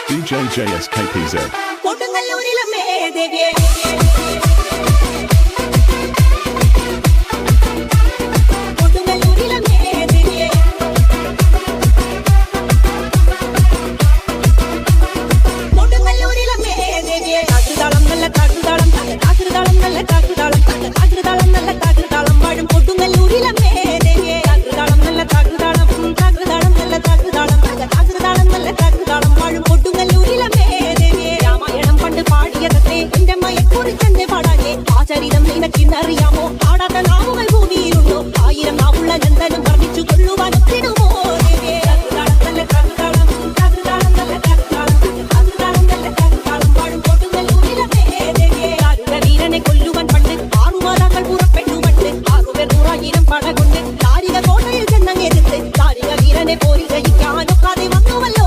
DJ JSKPZ. അറിയാമോ ആടാത്ത നാവുകൾ ഭൂമിയിലുണ്ടോ ആയിരം നാവുള്ള ചന്ദനം വർണ്ണിച്ചു കൊള്ളുവാൻ ഒത്തിടുമോ വീരനെ കൊല്ലുവാൻ പണ്ട് ആറുമാതാക്കൾ പുറപ്പെട്ടു പണ്ട് 6,100,000 പട കൊണ്ട് താരിക കോട്ടയിൽ ചെന്നങ്ങെടുത്ത് താരിക വീരനെ പോയി ജയിക്കാനൊക്കാതെ വന്നുവല്ലോ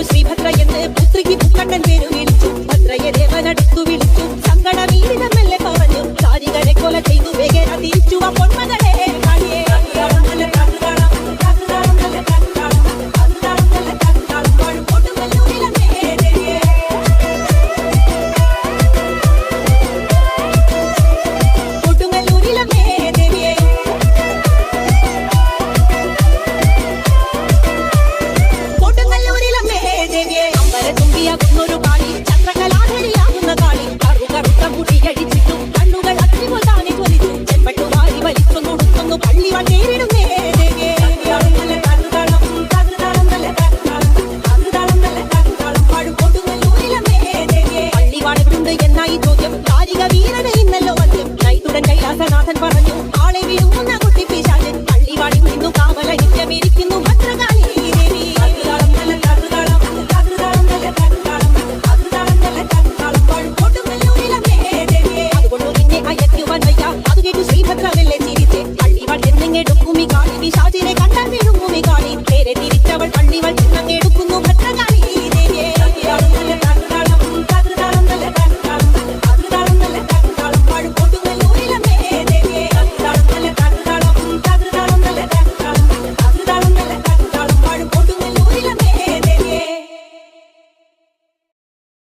ശ്രീഭദ്ര എന്ന് പുത്രിക്ക് പുക്കണ്ണൻ പേര് വിളിച്ചു ഭദ്രയെ ദേവനടുത്തു വിളിച്ചു സങ്കട വീടിനമെല്ലെ പറഞ്ഞു താരികരെ കൊല ചെയ്തു വേഗന തിരിച്ചു ആ പൊന്മകളെ ൊരു കാളി ചന്ദ്രകലാധരിയാകുന്ന കാളി കറുകറുത്ത മുടിയടിച്ചിട്ടും കണ്ണുകൾ അത്തിപ്പോൾ താനെ ജ്വലിച്ചു ചെമ്പട്ടു വാരി വലിച്ചു കൊടുക്കുന്നു പള്ളി വന്നേരിടുന്നേ പള്ളി വാഴവിടുണ്ട് എന്നായി ചോദ്യം താരിക വീരനെ ഇന്നല്ലോ വന്യം നൈതുടൻ കൈലാസനാഥൻ പറഞ്ഞു